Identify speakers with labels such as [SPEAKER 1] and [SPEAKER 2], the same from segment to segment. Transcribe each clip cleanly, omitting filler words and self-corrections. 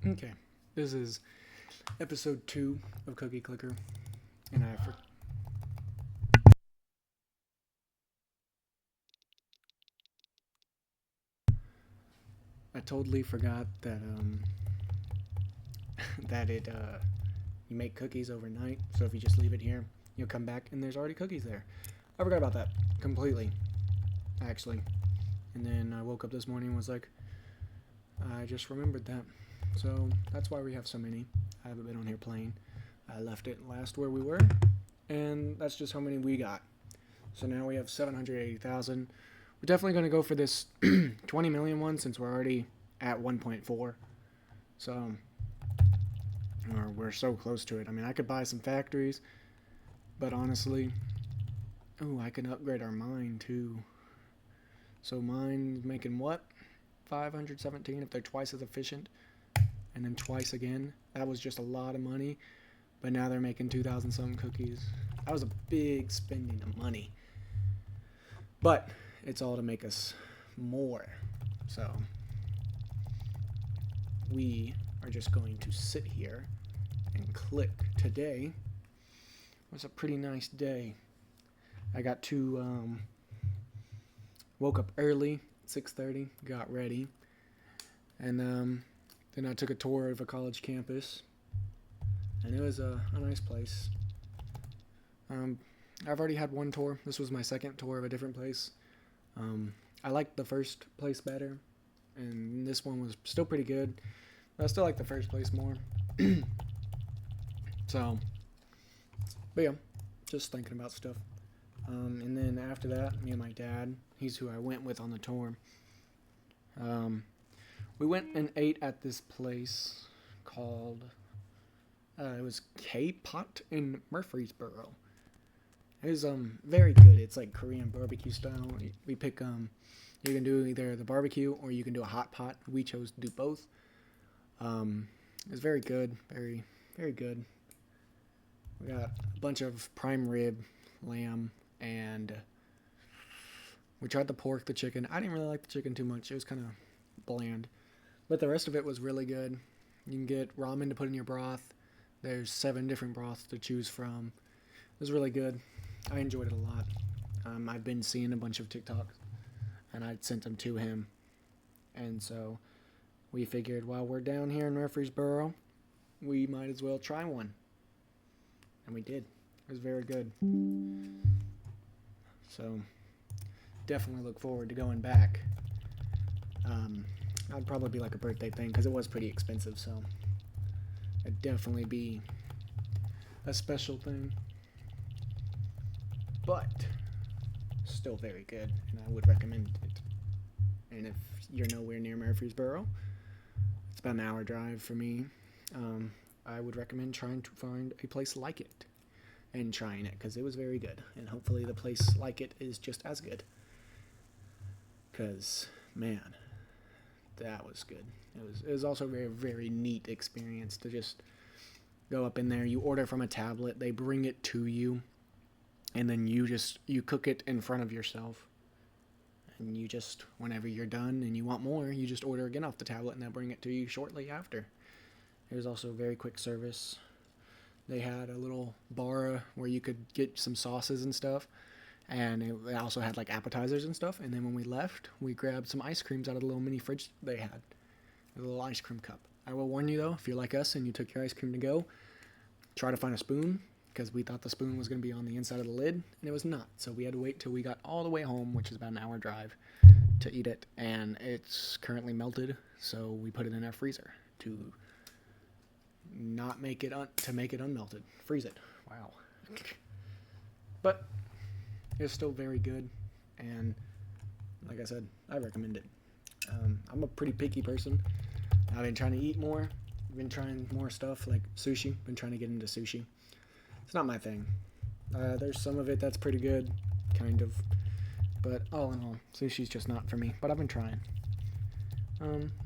[SPEAKER 1] Okay, this is episode 2 of Cookie Clicker, and I totally forgot that that it you make cookies overnight. So if you just leave it here, you'll come back and there's already cookies there. I forgot about that completely, actually. And then I woke up this morning and was like, I just remembered that. So that's why we have so many. I haven't been on here playing. I left it last where we were, and that's just how many we got. So now we have 780,000. We're definitely going to go for this 20 million one since we're already at 1.4. So, or we're so close to it. I mean, I could buy some factories, but honestly, I can upgrade our mine too. So mine's making what? 517 if they're twice as efficient, and then twice again. That was just a lot of money, but now they're making 2,000 some cookies. That was a big spending of money, but it's all to make us more. So we are just going to sit here and click. Today was a pretty nice day. I got to woke up early, 6:30, got ready, and then I took a tour of a college campus, and it was a nice place. I've already had one tour. This was my second tour of a different place. I liked the first place better, and this one was still pretty good, but I still like the first place more. So, but yeah, just thinking about stuff. And then after that, me and my dad, he's who I went with on the tour. We went and ate at this place called, it was K-Pot in Murfreesboro. It was very good. It's like Korean barbecue style. We pick you can do either the barbecue or you can do a hot pot. We chose to do both. It was very good, very very good. We got a bunch of prime rib, lamb, and we tried the pork, the chicken. I didn't really like the chicken too much. It was kind of bland, but the rest of it was really good. You can get ramen to put in your broth. There's 7 different broths to choose from. It was really good. I enjoyed it a lot. I've been seeing a bunch of TikToks, and I sent them to him. And so we figured while we're down here in Murfreesboro, we might as well try one. And we did. It was very good. So definitely look forward to going back. That'd probably be like a birthday thing because it was pretty expensive. So it'd definitely be a special thing. But still very good, and I would recommend it. And if you're nowhere near Murfreesboro, it's about an hour drive for me. I would recommend trying to find a place like it and trying it because it was very good, and hopefully the place like it is just as good. Because man, that was good. It was also a very very neat experience to just go up in there. You order from a tablet, they bring it to you. And then you cook it in front of yourself. And you just, whenever you're done and you want more, you just order again off the tablet and they'll bring it to you shortly after. It was also very quick service. They had a little bar where you could get some sauces and stuff. And it also had like appetizers and stuff. And then when we left, we grabbed some ice creams out of the little mini fridge they had. A little ice cream cup. I will warn you though, if you're like us and you took your ice cream to go, try to find a spoon. Because we thought the spoon was going to be on the inside of the lid, and it was not. So we had to wait till we got all the way home, which is about an hour drive, to eat it. And it's currently melted, so we put it in our freezer to not make it make it unmelted. Freeze it. Wow. But it's still very good, and like I said, I recommend it. I'm a pretty picky person. I've been trying to eat more. I've been trying more stuff like sushi. Been trying to get into sushi. It's not my thing. There's some of it that's pretty good, kind of. But all in all, sushi's just not for me. But I've been trying.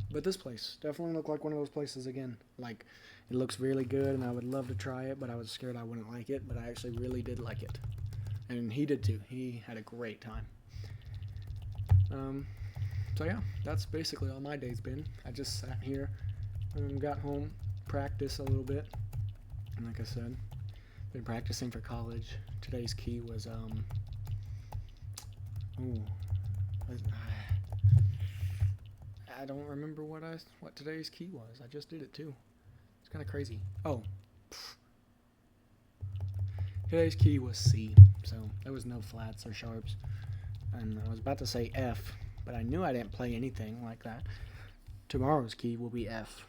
[SPEAKER 1] But this place definitely looked like one of those places again. Like, it looks really good, and I would love to try it, but I was scared I wouldn't like it. But I actually really did like it. And he did too. He had a great time. So yeah, that's basically all my day's been. I just sat here Got home, practiced a little bit, and like I said, been practicing for college. Today's key was I don't remember what today's key was. I just did it too. It's kind of crazy. Oh, today's key was C, so there was no flats or sharps. And I was about to say F, but I knew I didn't play anything like that. Tomorrow's key will be F,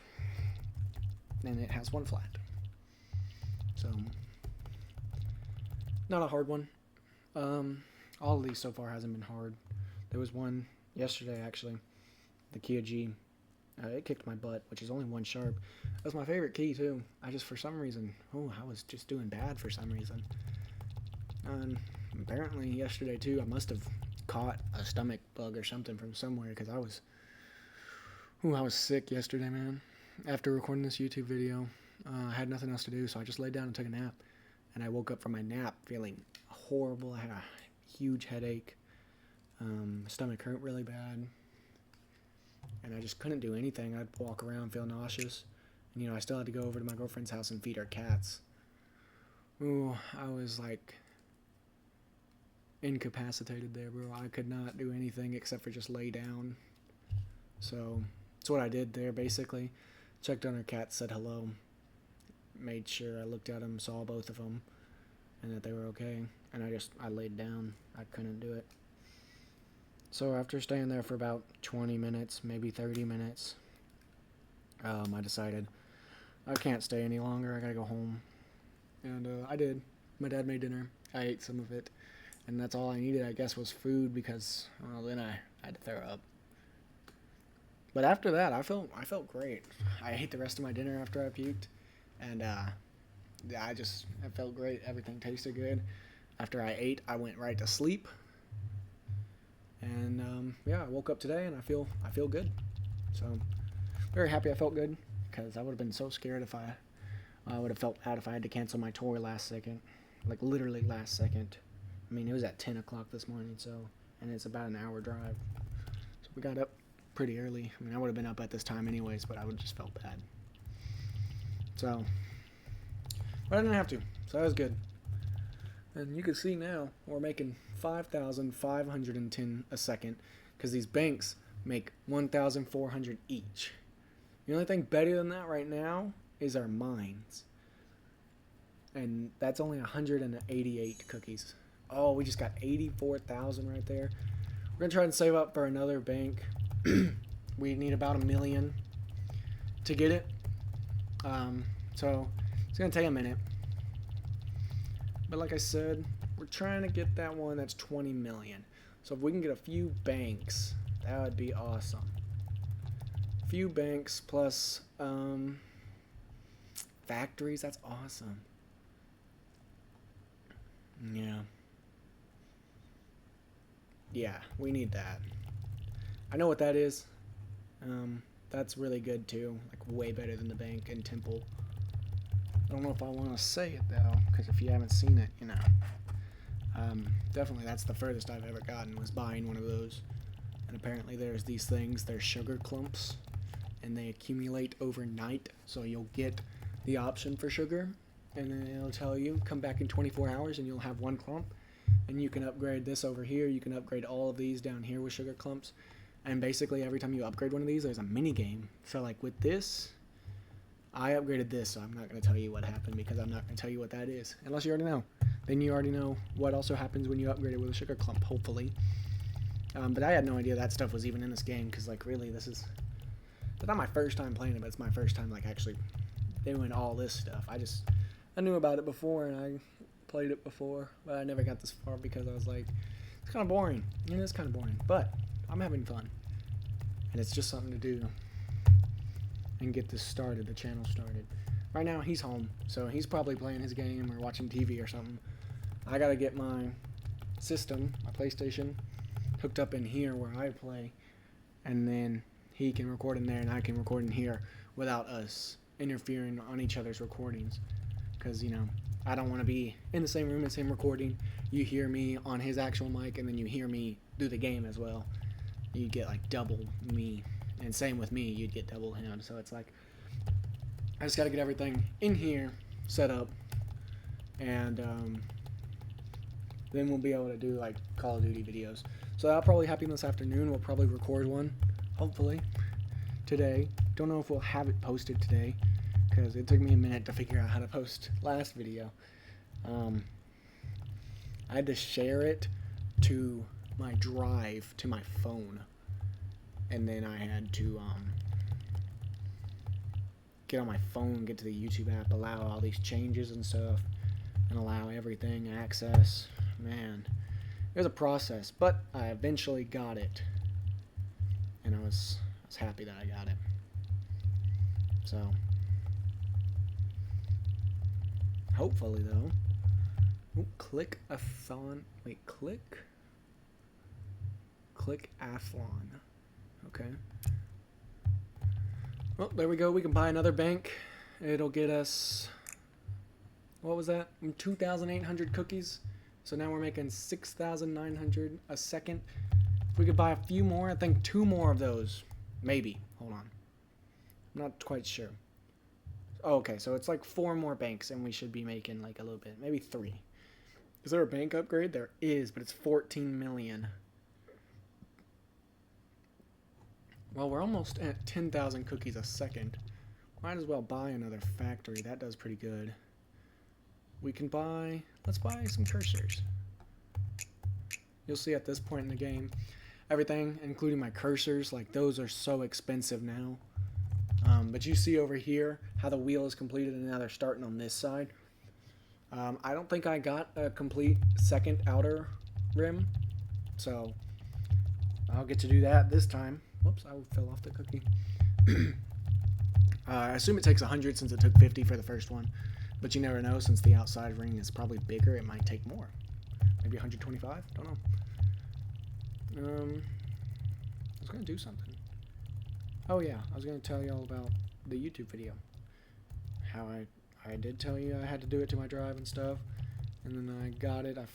[SPEAKER 1] and it has one flat. So, not a hard one. All of these so far hasn't been hard. There was one yesterday, actually, the key of G. It kicked my butt, which is only one sharp. That's my favorite key, too. I just, for some reason, I was just doing bad for some reason. And apparently yesterday, too, I must have caught a stomach bug or something from somewhere, because I was sick yesterday, man. After recording this YouTube video, I had nothing else to do, so I just laid down and took a nap. And I woke up from my nap feeling horrible. I had a huge headache. My stomach hurt really bad. And I just couldn't do anything. I'd walk around, feel nauseous. And, I still had to go over to my girlfriend's house and feed her cats. I was, incapacitated there, bro. I could not do anything except for just lay down. So, that's what I did there, basically. Checked on her cats, said hello. Made sure I looked at them, saw both of them, and that they were okay. And I laid down. I couldn't do it. So after staying there for about 20 minutes, maybe 30 minutes, I decided I can't stay any longer. I gotta go home. And I did. My dad made dinner. I ate some of it. And that's all I needed, I guess, was food, because then I had to throw up. But after that, I felt great. I ate the rest of my dinner after I puked. And I felt great. Everything tasted good. After I ate, I went right to sleep. And I woke up today and I feel good. So very happy I felt good, because I would have been so scared if I would have felt bad if I had to cancel my tour last second, like literally last second. I mean, it was at 10 o'clock this morning, and it's about an hour drive. So we got up pretty early. I mean, I would have been up at this time anyways, but I would have just felt bad. So, but I didn't have to, so that was good. And you can see now we're making 5,510 a second, because these banks make 1,400 each. The only thing better than that right now is our mines, and that's only 188 cookies. Oh, we just got 84,000 right there. We're gonna try and save up for another bank. We need about 1 million to get it. So it's gonna take a minute. But like I said, we're trying to get that one that's 20 million. So if we can get a few banks, that would be awesome. A few banks plus factories, that's awesome. Yeah, we need that. I know what that is. That's really good too. Like way better than the bank in Temple. I don't know if I want to say it though, because if you haven't seen it, definitely that's the furthest I've ever gotten, was buying one of those. And apparently there's these things, they're sugar clumps, and they accumulate overnight, so you'll get the option for sugar, and then it'll tell you, come back in 24 hours and you'll have one clump, and you can upgrade this over here, you can upgrade all of these down here with sugar clumps, and basically every time you upgrade one of these, there's a mini game. So like with this, I upgraded this, so I'm not going to tell you what happened, because I'm not going to tell you what that is, unless you already know. Then you already know what also happens when you upgrade it with a sugar clump, hopefully. But I had no idea that stuff was even in this game, because like really it's not my first time playing it, but it's my first time like actually doing all this stuff. I knew about it before, and I played it before, but I never got this far because I was like, it's kind of boring. It is kind of boring, but I'm having fun, and it's just something to do and get this started, the channel started. Right now he's home, so he's probably playing his game or watching TV or something. I gotta get my system, my PlayStation, hooked up in here where I play, and then he can record in there and I can record in here without us interfering on each other's recordings, because I don't want to be in the same room as him recording. You hear me on his actual mic, and then you hear me do the game as well. You get like double me, and same with me, you'd get double him. So it's like, I just got to get everything in here set up, and then we'll be able to do like Call of Duty videos. So that'll probably happen this afternoon. We'll probably record one, hopefully, today. Don't know if we'll have it posted today, because it took me a minute to figure out how to post last video. I had to share it to my drive to my phone, and then I had to get on my phone, get to the YouTube app, allow all these changes and stuff, and allow everything access. Man, it was a process, but I eventually got it, and I was happy that I got it. So hopefully though, click Athlon. Wait, click Athlon. Okay. Well, there we go. We can buy another bank. It'll get us, what was that? 2,800 cookies. So now we're making 6,900 a second. If we could buy a few more, I think 2 more of those. Maybe. Hold on. I'm not quite sure. Oh, okay, so it's like 4 more banks, and we should be making like a little bit. Maybe 3. Is there a bank upgrade? There is, but it's 14 million. Well, we're almost at 10,000 cookies a second. Might as well buy another factory. That does pretty good. We can buy, let's buy some cursors. You'll see at this point in the game, everything, including my cursors, like those are so expensive now. But you see over here how the wheel is completed, and now they're starting on this side. I don't think I got a complete second outer rim, so I'll get to do that this time. Whoops, I fell off the cookie. I assume it takes 100 since it took 50 for the first one. But you never know, since the outside ring is probably bigger, it might take more. Maybe 125? Don't know. I was going to do something. Oh yeah, I was going to tell you all about the YouTube video. How I did tell you I had to do it to my drive and stuff. And then I got it. I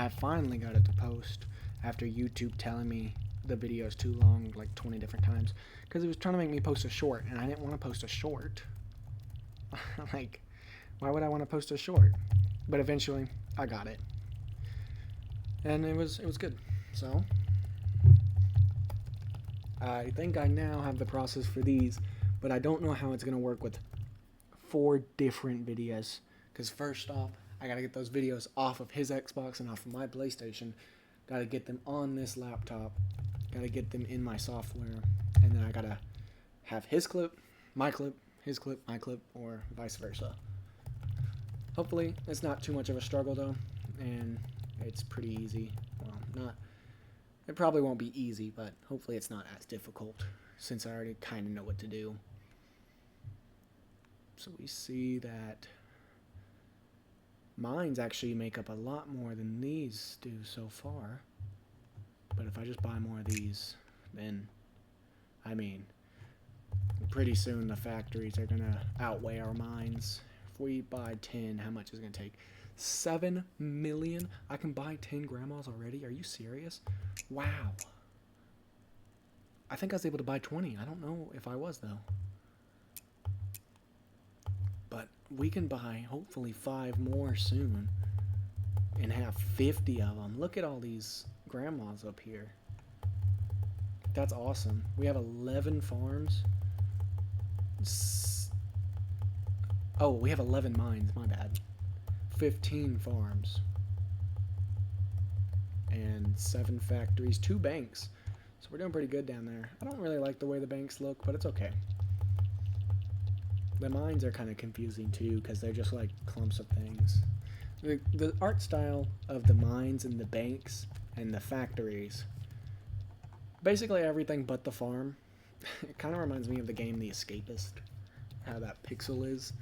[SPEAKER 1] finally got it to post after YouTube telling me the video is too long, like 20 different times, because it was trying to make me post a short, and I didn't want to post a short. Like, why would I want to post a short? But eventually I got it, and it was good. So I think I now have the process for these, but I don't know how it's gonna work with 4 different videos, because first off, I gotta get those videos off of his Xbox and off of my PlayStation. Gotta get them on this laptop. Gotta get them in my software, and then I gotta have his clip, my clip, his clip, my clip, or vice versa. Hopefully it's not too much of a struggle though, and it's pretty easy. Well, it probably won't be easy, but hopefully it's not as difficult, since I already kind of know what to do. So we see that mines actually make up a lot more than these do so far. But if I just buy more of these, then, I mean, pretty soon the factories are going to outweigh our mines. If we buy 10, how much is it going to take? 7 million? I can buy 10 grandmas already? Are you serious? Wow. I think I was able to buy 20. I don't know if I was, though. But we can buy, hopefully, 5 more soon and have 50 of them. Look at all these grandmas up here. That's awesome. We have 11 farms. Oh, we have 11 mines, my bad. 15 farms. And 7 factories, 2 banks. So we're doing pretty good down there. I don't really like the way the banks look, but it's okay. The mines are kind of confusing too, because they're just like clumps of things. The art style of the mines and the banks and the factories, basically everything but the farm, it kind of reminds me of the game The Escapist, how that pixel is.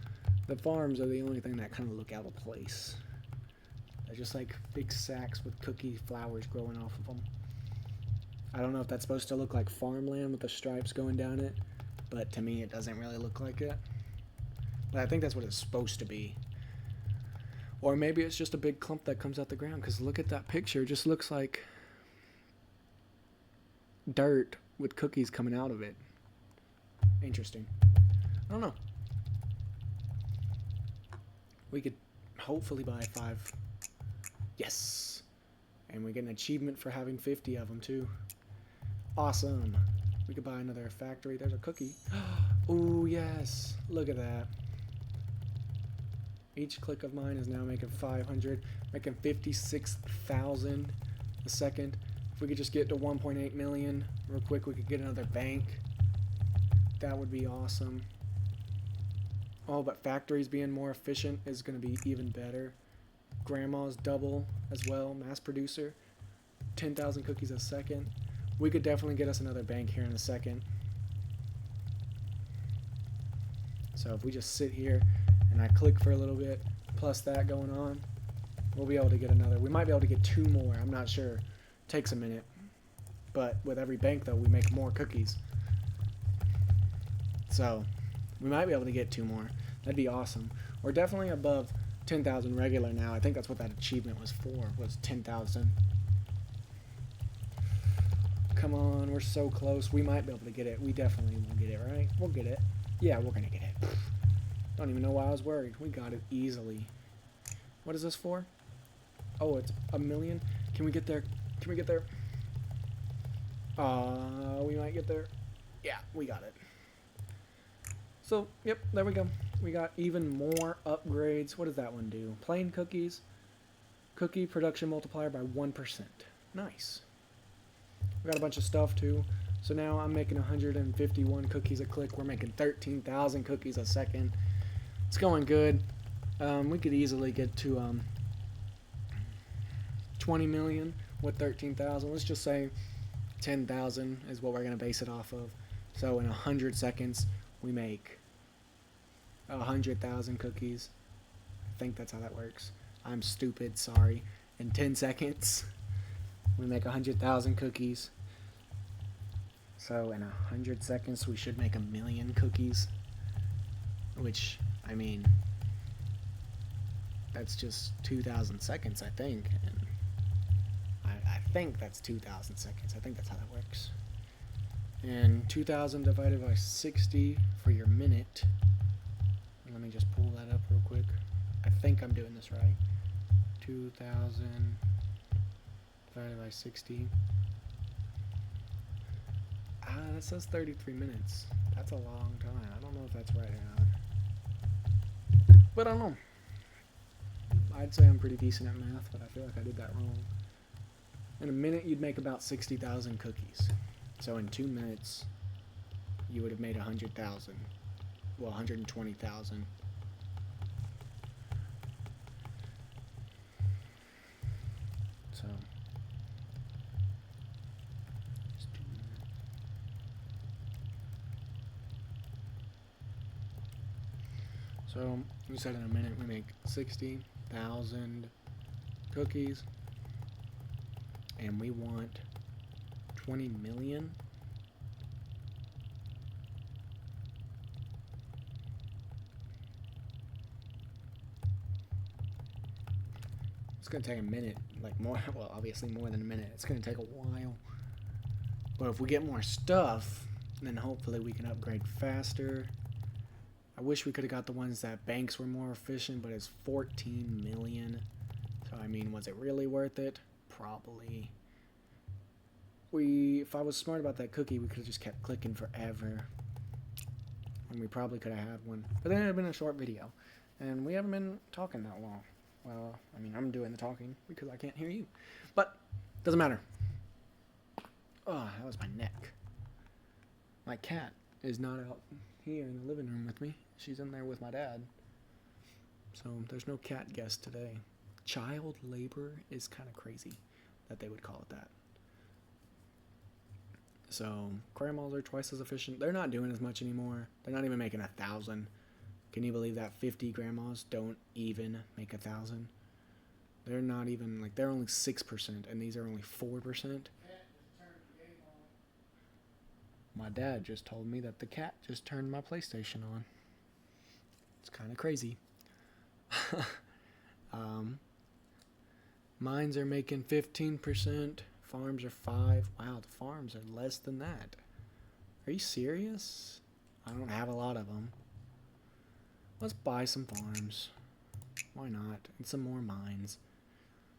[SPEAKER 1] The farms are the only thing that kind of look out of place. They're just like big sacks with cookie flowers growing off of them. I don't know if that's supposed to look like farmland with the stripes going down it, but to me it doesn't really look like it. But I think that's what it's supposed to be. Or maybe it's just a big clump that comes out the ground, because look at that picture. It just looks like dirt with cookies coming out of it. Interesting. I don't know. We could hopefully buy 5. Yes. And we get an achievement for having 50 of them too. Awesome. We could buy another factory. There's a cookie. Oh, yes. Look at that. Each click of mine is now making 500, making 56,000 a second. If we could just get to 1.8 million real quick, we could get another bank. That would be awesome. Oh, but factories being more efficient is going to be even better. Grandma's double as well, mass producer. 10,000 cookies a second. We could definitely get us another bank here in a second. So if we just sit here and I click for a little bit, plus that going on, we'll be able to get another. We might be able to get 2 more. I'm not sure. Takes a minute. But with every bank, though, we make more cookies. So we might be able to get 2 more. That'd be awesome. We're definitely above 10,000 regular now. I think that's what that achievement was for, was 10,000. Come on, we're so close. We might be able to get it. We definitely will get it, right? We'll get it. Yeah, we're going to get it. Don't even know why I was worried. We got it easily. What is this for? Oh, it's 1 million. Can we get there? Can we get there? We might get there. Yeah, we got it. So, yep, there we go. We got even more upgrades. What does that one do? Plain cookies. Cookie production multiplier by 1%. Nice. We got a bunch of stuff too. So now I'm making 151 cookies a click. We're making 13,000 cookies a second. It's going good. We could easily get to 20 million with 13,000. Let's just say 10,000 is what we're going to base it off of. So in 100 seconds, we make 100,000 cookies. I think that's how that works. I'm stupid, sorry. In 10 seconds, we make 100,000 cookies. So in 100 seconds, we should make 1 million cookies. Which, I mean, that's just 2,000 seconds, I think. And I think that's 2,000 seconds. I think that's how that works. And 2,000 divided by 60 for your minute. Let me just pull that up real quick. I think I'm doing this right. 2,000 divided by 60. That says 33 minutes. That's a long time. I don't know if that's right or not. But I don't know. I'd say I'm pretty decent at math, but I feel like I did that wrong. In a minute, you'd make about 60,000 cookies. So in 2 minutes, you would have made 100,000. Well, 120,000. So. So, we said in a minute we make 60,000 cookies. And we want 20 million. It's going to take a minute, like more, well, obviously more than a minute. It's going to take a while. But if we get more stuff, then hopefully we can upgrade faster. I wish we could have got the ones that banks were more efficient, but it's 14 million. So, I mean, was it really worth it? Probably. If I was smart about that cookie, we could have just kept clicking forever. And we probably could have had one. But then it would have been a short video. And we haven't been talking that long. Well, I mean, I'm doing the talking because I can't hear you. But, doesn't matter. Oh, that was my neck. My cat is not out here in the living room with me. She's in there with my dad. So, there's no cat guest today. Child labor is kind of crazy that they would call it that. So, grandmas are twice as efficient. They're not doing as much anymore. They're not even making 1,000. Can you believe that 50 grandmas don't even make 1,000? They're not even, like, they're only 6%, and these are only 4%. My dad just told me that the cat just turned my PlayStation on. It's kind of crazy. Mines are making 15%. Farms are 5%. Wow, the farms are less than that. Are you serious? I don't have a lot of them. Let's buy some farms. Why not? And some more mines.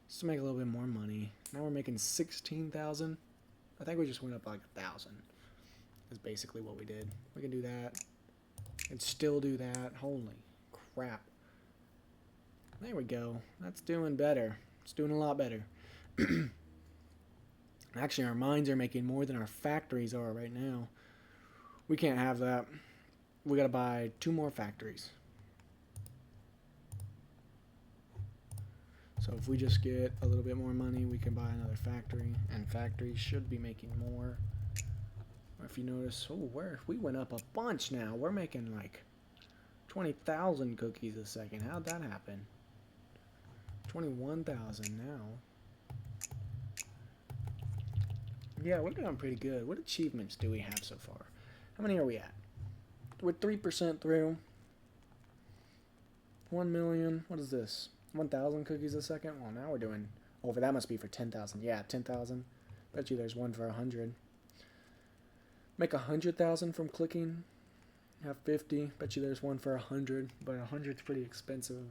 [SPEAKER 1] Just to make a little bit more money. Now we're making 16,000. I think we just went up like 1,000. That's basically what we did. We can do that. And still do that. Holy crap. There we go. That's doing better. It's doing a lot better. Actually, our mines are making more than our factories are right now. We can't have that. We gotta buy 2 more factories. So if we just get a little bit more money, we can buy another factory. And factories should be making more. If you notice, oh, we went up a bunch now. We're making like 20,000 cookies a second. How'd that happen? 21,000 now. Yeah, we're doing pretty good. What achievements do we have so far? How many are we at? We're 3% through. 1 million. What is this? 1,000 cookies a second? Well, now we're doing... Oh, that must be for 10,000. Yeah, 10,000. Bet you there's one for 100. Make 100,000 from clicking. Have 50. Bet you there's one for 100. But 100's pretty expensive.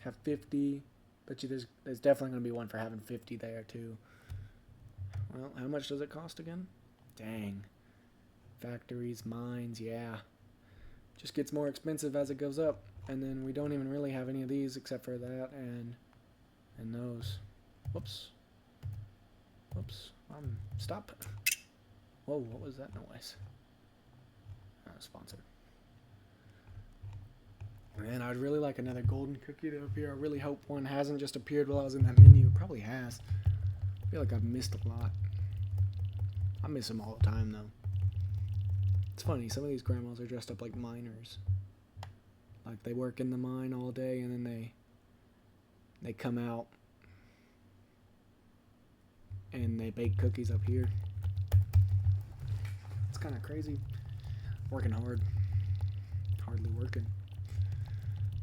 [SPEAKER 1] Have 50. Bet you there's definitely going to be one for having 50 there, too. Well, how much does it cost again? Dang. Factories, mines, yeah. Just gets more expensive as it goes up. And then we don't even really have any of these except for that and those. Whoops. Whoops. Stop. Whoa, what was that noise? Sponsored. And I'd really like another golden cookie to appear. I really hope one hasn't just appeared while I was in that menu. It probably has. I feel like I've missed a lot. I miss them all the time, though. It's funny, some of these grandmas are dressed up like miners. Like, they work in the mine all day, and then they come out, and they bake cookies up here. It's kind of crazy. Working hard. Hardly working.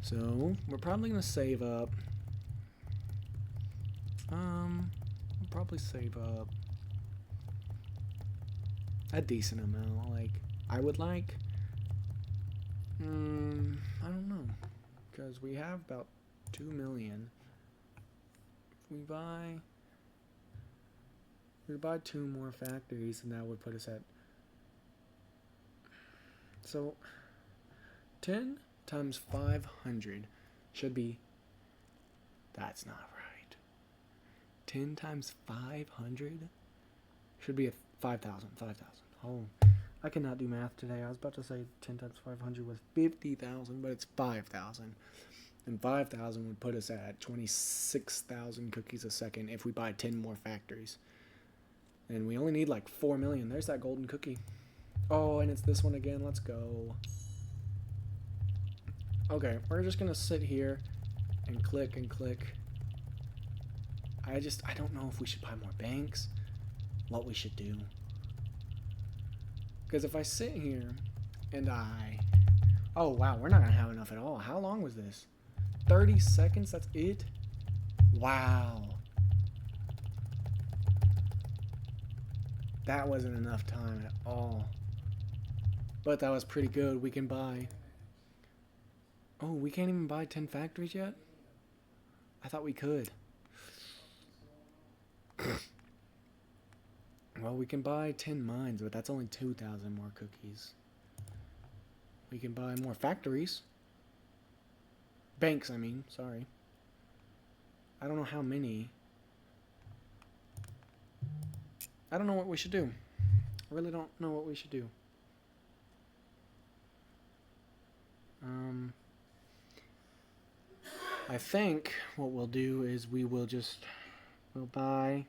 [SPEAKER 1] So, we're probably going to save up. We'll probably save up a decent amount. Like, I would like... I don't know. Because we have about 2 million. If we buy 2 more factories, and that would put us at... So, 10 times 500 should be... That's not right. 10 times 500 should be 5,000. 5,000. Oh, I cannot do math today. I was about to say 10 times 500 was 50,000, but it's 5,000. And 5,000 would put us at 26,000 cookies a second if we buy 10 more factories. And we only need like 4 million. There's that golden cookie. Oh, and it's this one again. Let's go. Okay, we're just going to sit here and click and click. I don't know if we should buy more banks. What we should do. Because if I sit here and oh, wow, we're not going to have enough at all. How long was this? 30 seconds? That's it? Wow. That wasn't enough time at all. But that was pretty good. We can buy... Oh, we can't even buy 10 factories yet? I thought we could. Well, we can buy 10 mines, but that's only 2,000 more cookies. We can buy more factories. Banks, I mean. Sorry. I don't know how many. I don't know what we should do. I really don't know what we should do. I think what we'll do is we'll buy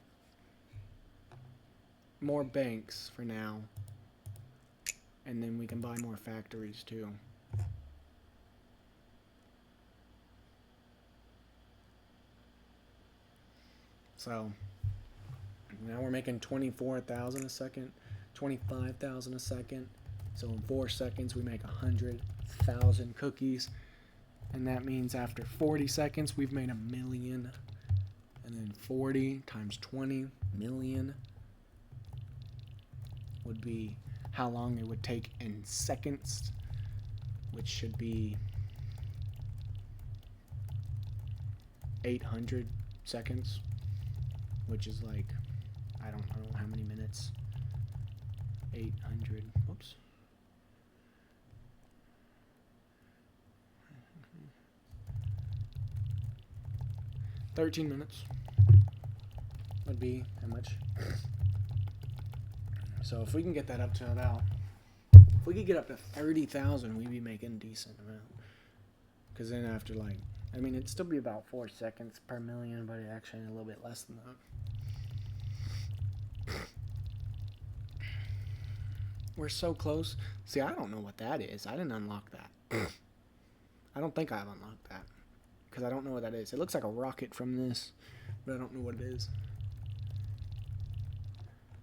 [SPEAKER 1] more banks for now, and then we can buy more factories too. So now we're making 24,000 a second, 25,000 a second. So in 4 seconds we make 100,000 cookies, and that means after 40 seconds we've made 1 million, and then 40 times 20 million would be how long it would take in seconds, which should be 800 seconds, which is like, I don't know how many minutes. 800, whoops. 13 minutes would be how much? So if we can get that up to about, if we could get up to 30,000, we'd be making a decent amount. Because then after like, I mean, it'd still be about 4 seconds per million, but actually a little bit less than that. We're so close. See, I don't know what that is. I didn't unlock that. I don't think I've unlocked that. Because I don't know what that is. It looks like a rocket from this, but I don't know what it is.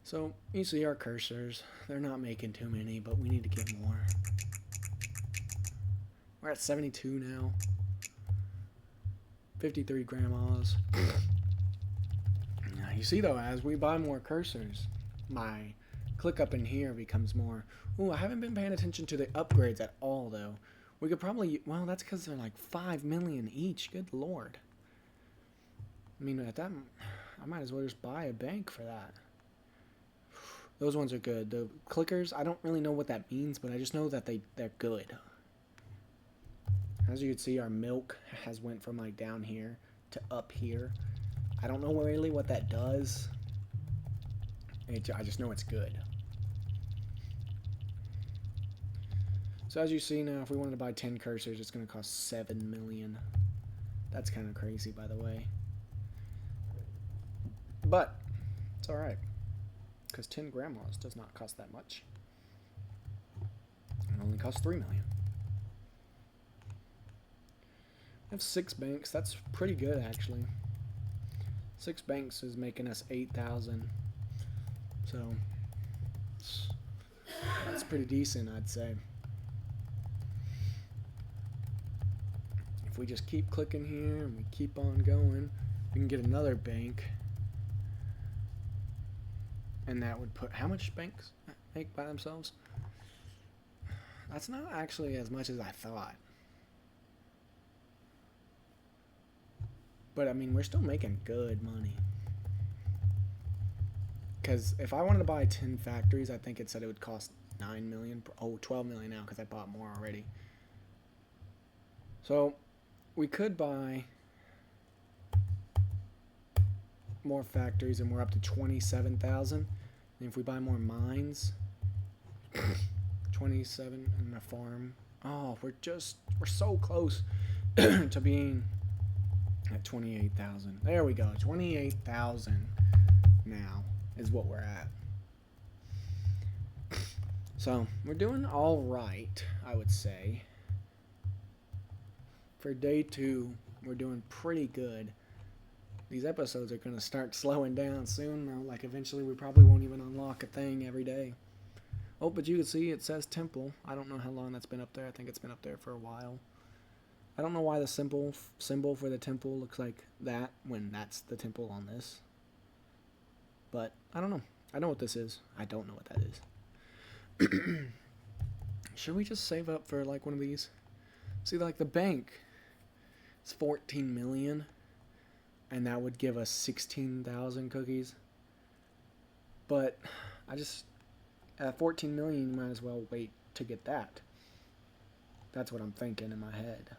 [SPEAKER 1] So, you see our cursors. They're not making too many, but we need to get more. We're at 72 now. 53 grandmas. Now, you see, though, as we buy more cursors, my click up in here becomes more. Ooh, I haven't been paying attention to the upgrades at all, though. We could probably, well, that's because they're like 5 million each. Good lord. I mean, at that, I might as well just buy a bank for that. Those ones are good. The clickers, I don't really know what that means, but I just know that they're good. As you can see, our milk has went from like down here to up here. I don't know really what that does. I just know it's good. So as you see now, if we wanted to buy 10 cursors, it's going to cost 7 million. That's kind of crazy, by the way. But it's alright. Because 10 grandmas does not cost that much. It only costs 3 million. I have 6 banks. That's pretty good, actually. 6 banks is making us 8,000. So that's pretty decent, I'd say. If we just keep clicking here and we keep on going, we can get another bank. And that would put, how much banks make by themselves? That's not actually as much as I thought. But I mean, we're still making good money. Because if I wanted to buy 10 factories, I think it said it would cost 9 million. Oh, 12 million now because I bought more already. So we could buy more factories and we're up to 27,000. And if we buy more mines, 27 and a farm. Oh, we're so close to being at 28,000. There we go. 28,000 now is what we're at. So we're doing all right, I would say. For day 2, we're doing pretty good. These episodes are going to start slowing down soon, though. Like, eventually we probably won't even unlock a thing every day. Oh, but you can see it says temple. I don't know how long that's been up there. I think it's been up there for a while. I don't know why the symbol for the temple looks like that when that's the temple on this. But I don't know. I know what this is. I don't know what that is. Should we just save up for like one of these? See, like the bank, it's 14 million. And that would give us 16,000 cookies. But at 14 million, you might as well wait to get that. That's what I'm thinking in my head.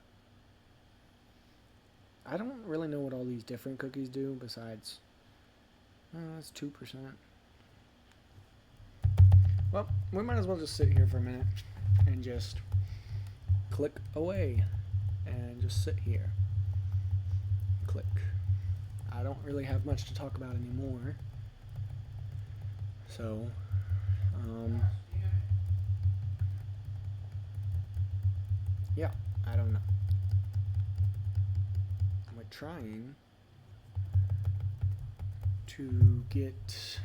[SPEAKER 1] I don't really know what all these different cookies do besides, that's 2%. Well, we might as well just sit here for a minute and just click away and just sit here. Click. I don't really have much to talk about anymore. So, yeah, I don't know. We're trying to get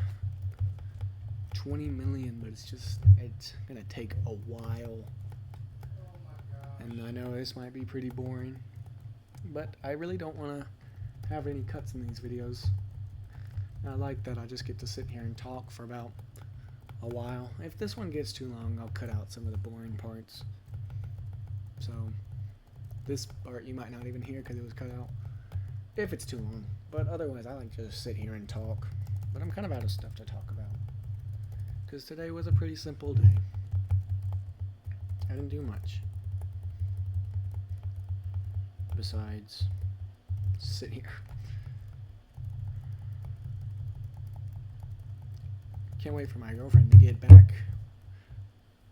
[SPEAKER 1] 20 million, but it's gonna take a while. And I know this might be pretty boring, but I really don't want to have any cuts in these videos. I like that I just get to sit here and talk for about a while. If this one gets too long, I'll cut out some of the boring parts. So this part you might not even hear because it was cut out. if it's too long. But otherwise, I like to just sit here and talk. But I'm kind of out of stuff to talk about. Because today was a pretty simple day. I didn't do much. Besides, sit here. Can't wait for my girlfriend to get back.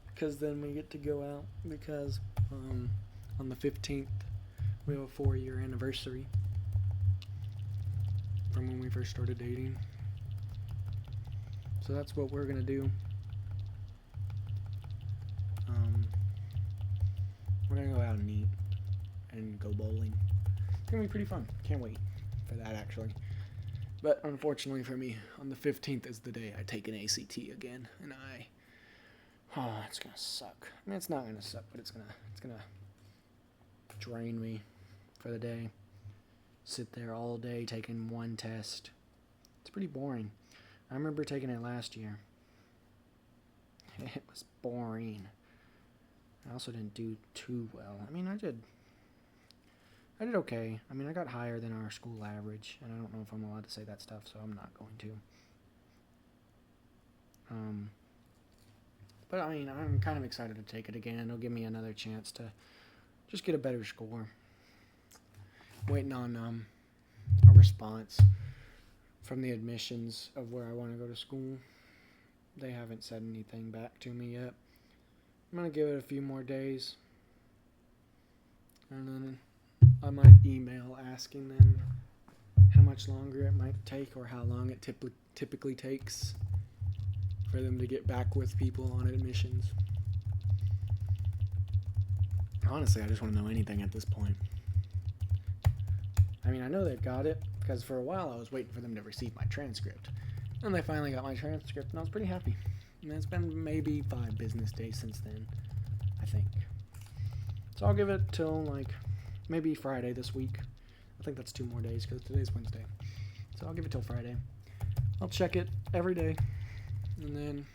[SPEAKER 1] Because then we get to go out. Because on the 15th, we have a 4-year anniversary from when we first started dating. So that's what we're gonna do. We're gonna go out and eat and go bowling. It's gonna be pretty fun. Can't wait for that, actually. But unfortunately for me, on the 15th is the day I take an ACT again, and it's gonna suck. I mean, it's not gonna suck, but it's gonna drain me for the day. Sit there all day taking one test. It's pretty boring. I remember taking it last year. It was boring. I also didn't do too well. I mean, I did okay. I mean, I got higher than our school average, and I don't know if I'm allowed to say that stuff, so I'm not going to. But I mean, I'm kind of excited to take it again. It'll give me another chance to just get a better score. Waiting on a response from the admissions of where I want to go to school. They haven't said anything back to me yet. I'm going to give it a few more days. And then I might email asking them how much longer it might take or how long it typically takes for them to get back with people on admissions. Honestly, I just want to know anything at this point. I mean, I know they've got it because for a while I was waiting for them to receive my transcript. And they finally got my transcript and I was pretty happy. And it's been maybe 5 business days since then, I think. So I'll give it till like maybe Friday this week. I think that's 2 more days because today's Wednesday. So I'll give it till Friday. I'll check it every day. And then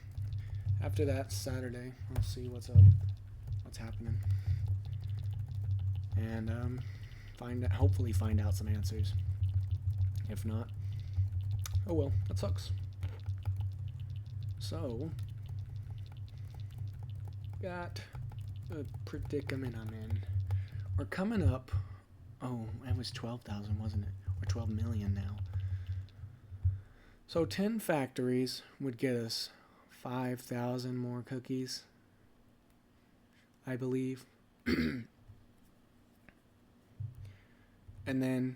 [SPEAKER 1] after that, Saturday, I'll see what's up, what's happening. And hopefully find out some answers. If not, oh well, that sucks. So, got a predicament I'm in. We're coming up, it was 12,000, wasn't it? Or 12 million now. So 10 factories would get us 5,000 more cookies, I believe. And then,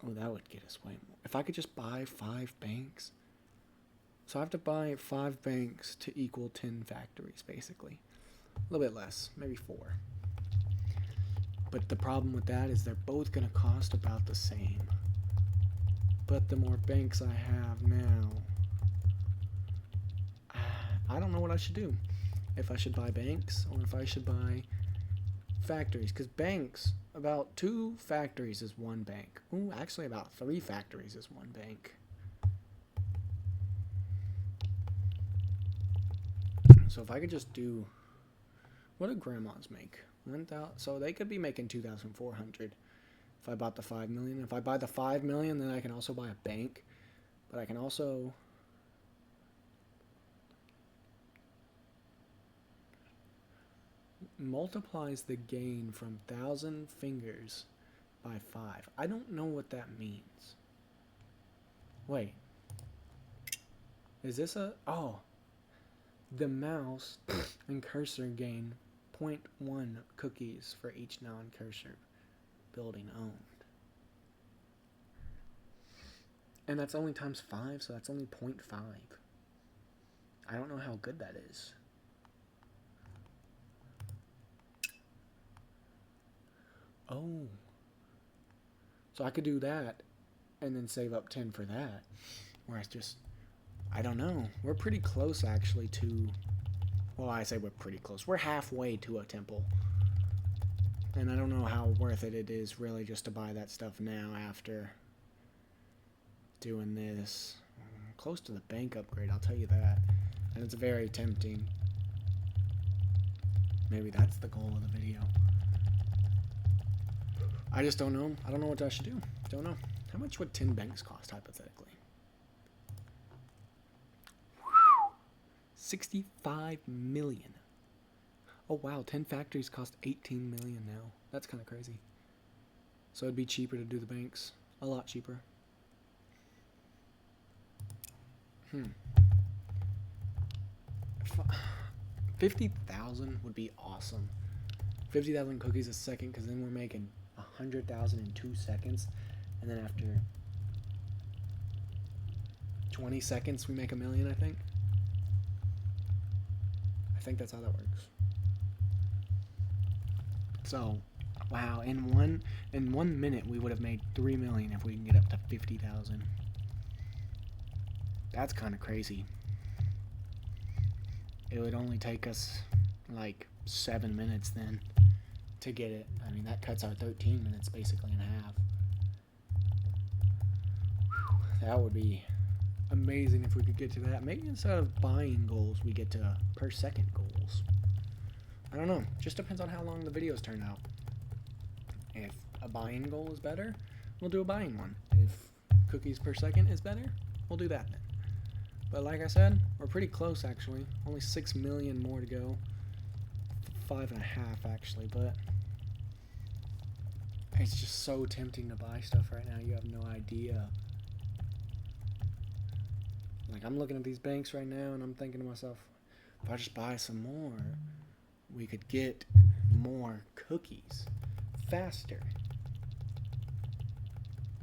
[SPEAKER 1] that would get us way more. If I could just buy 5 banks. So I have to buy 5 banks to equal 10 factories, basically. A little bit less, maybe 4. But the problem with that is they're both going to cost about the same. But the more banks I have now, I don't know what I should do. If I should buy banks or if I should buy factories. Because banks, about 2 factories is 1 bank. Ooh, actually about 3 factories is 1 bank. So if I could just do, what do grandmas make? 1,000. So they could be making 2,400 if I bought the 5 million. If I buy the 5 million, then I can also buy a bank. But I can also multiplies the gain from 1,000 fingers by 5. I don't know what that means. Wait. Is this the mouse and cursor gain 0.1 cookies for each non-cursor building owned. And that's only times 5, so that's only 0.5. I don't know how good that is. Oh. So I could do that and then save up 10 for that. Whereas I don't know. We're pretty close, actually, to... Well, I say we're pretty close. We're halfway to a temple. And I don't know how worth it is, really, just to buy that stuff now after doing this. Close to the bank upgrade, I'll tell you that. And it's very tempting. Maybe that's the goal of the video. I just don't know. I don't know what I should do. Don't know. How much would 10 banks cost, hypothetically? 65 million. Oh, wow. 10 factories cost 18 million now. That's kind of crazy. So it'd be cheaper to do the banks. A lot cheaper. 50,000 would be awesome. 50,000 cookies a second, because then we're making 100,000 in 2 seconds. And then after 20 seconds, we make $1 million, I think. I think that's how that works. So, wow, in one minute we would have made 3 million if we can get up to 50,000. That's kind of crazy. It would only take us like 7 minutes then to get it. I mean, that cuts our 13 minutes basically in half. Whew, that would be amazing if we could get to that. Maybe instead of buying goals, we get to per second goals. I don't know. Just depends on how long the videos turn out. If a buying goal is better, we'll do a buying one. If cookies per second is better, we'll do that then. But like I said, we're pretty close actually. Only 6 million more to go. 5.5 actually, but it's just so tempting to buy stuff right now. You have no idea. Like, I'm looking at these banks right now and I'm thinking to myself, if I just buy some more, we could get more cookies faster.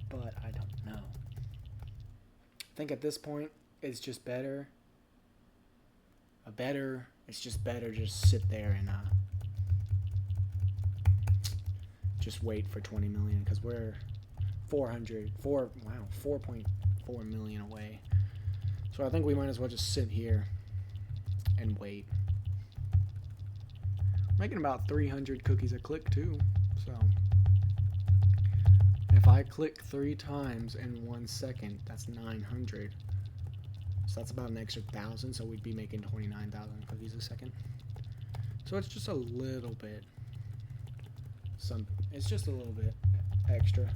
[SPEAKER 1] But I don't know. I think at this point, it's just better. It's just better just sit there and just wait for 20 million, because we're 4.4 million away. So I think we might as well just sit here and wait. Making about 300 cookies a click too. So if I click 3 times in 1 second, that's 900. So that's about an extra 1,000, so we'd be making 29,000 cookies a second. So it's just a little bit. It's just a little bit extra.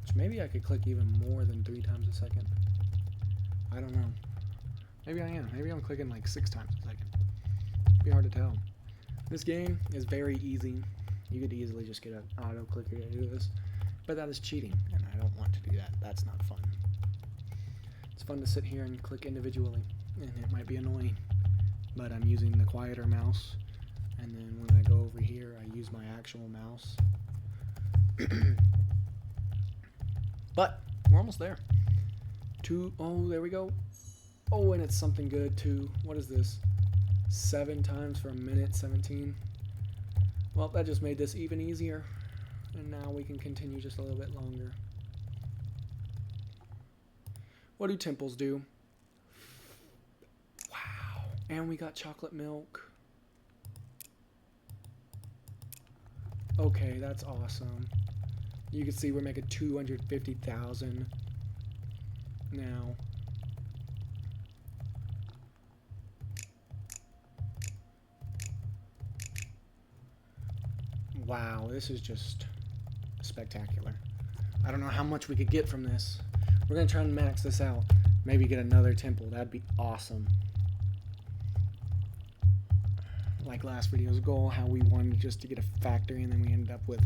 [SPEAKER 1] Which maybe I could click even more than 3 times a second. I don't know. Maybe I am. Maybe I'm clicking like 6 times a second. It'd be hard to tell. This game is very easy. You could easily just get an auto clicker to do this. But that is cheating, and I don't want to do that. That's not fun. It's fun to sit here and click individually, and it might be annoying, but I'm using the quieter mouse, and then when I go over here, I use my actual mouse. But we're almost there. Oh, there we go. Oh, and it's something good too. What is this? 7 times for a minute 17. Well, that just made this even easier, and now we can continue just a little bit longer. What do temples do? Wow. And we got chocolate milk. Okay, that's awesome. You can see we're making 250,000 now. Wow, this is just spectacular. I don't know how much we could get from this. We're going to try and max this out. Maybe get another temple. That'd be awesome. Like last video's goal, how we wanted just to get a factory and then we ended up with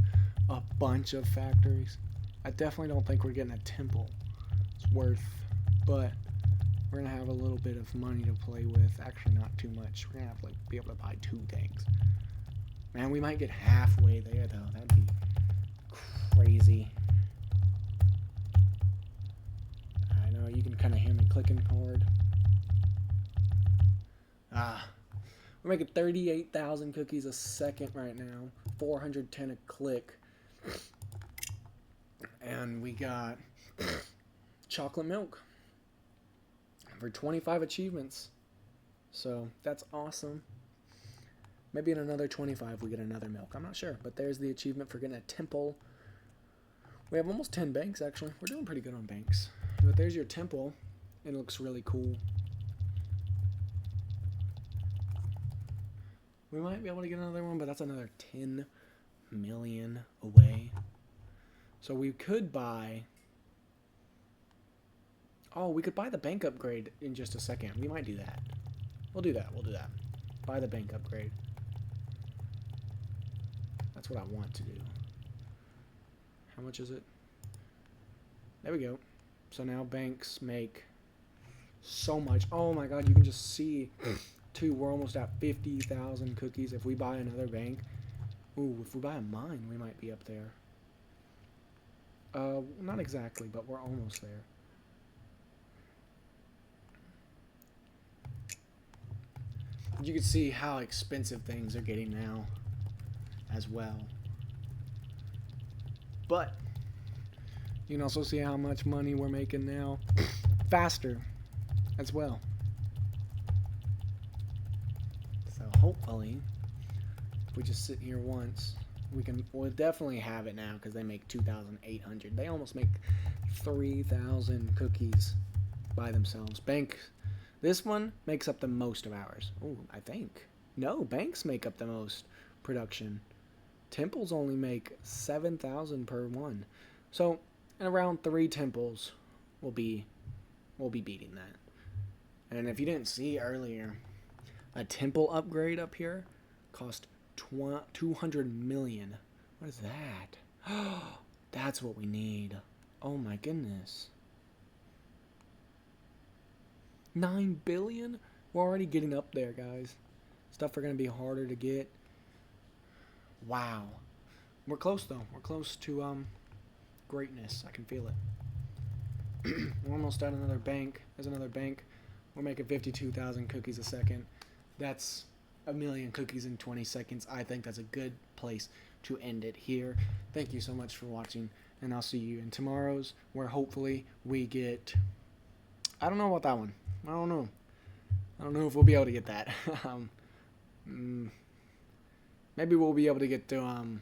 [SPEAKER 1] a bunch of factories. I definitely don't think we're getting a temple. It's worth, but we're going to have a little bit of money to play with. Actually, not too much. We're going to have to like be able to buy 2 things. Man, we might get halfway there though. That'd be crazy. You can kind of hear me clicking hard. We're making 38,000 cookies a second right now. 410 a click. And we got chocolate milk for 25 achievements. So that's awesome. Maybe in another 25 we get another milk. I'm not sure. But there's the achievement for getting a temple. We have almost 10 banks actually. We're doing pretty good on banks. But there's your temple. It looks really cool. We might be able to get another one, but that's another 10 million away. So we could buy... Oh, we could buy the bank upgrade in just a second. We might do that. We'll do that. Buy the bank upgrade. That's what I want to do. How much is it? There we go. So now banks make so much. Oh my god, you can just see too, we're almost at 50,000 cookies. If we buy another bank, ooh, if we buy a mine, we might be up there. Not exactly, but we're almost there. You can see how expensive things are getting now as well. But you can also see how much money we're making now faster as well. So hopefully, if we just sit here once, we'll definitely have it now, because they make 2,800. They almost make 3,000 cookies by themselves. This one makes up the most of ours. Oh, I think. No, banks make up the most production. Temples only make 7,000 per one. So, in around 3 temples, we'll be beating that. And if you didn't see earlier, a temple upgrade up here cost 200 million. What is that? That's what we need. Oh my goodness. 9 billion? We're already getting up there, guys. Stuff are going to be harder to get. Wow. We're close, though. We're close to greatness. I can feel it. We're almost at another bank. There's another bank. We're making 52,000 cookies a second. That's a million cookies in 20 seconds. I think that's a good place to end it here. Thank you so much for watching, and I'll see you in tomorrow's, where hopefully we get... I don't know about that one. I don't know if we'll be able to get that. Maybe we'll be able to get to, I'm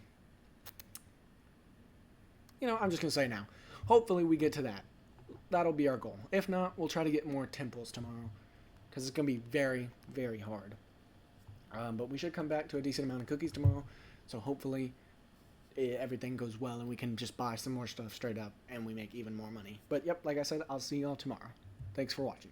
[SPEAKER 1] just going to say now. Hopefully we get to that. That'll be our goal. If not, we'll try to get more temples tomorrow, because it's going to be very, very hard. But we should come back to a decent amount of cookies tomorrow, so hopefully everything goes well and we can just buy some more stuff straight up and we make even more money. But yep, like I said, I'll see y'all tomorrow. Thanks for watching.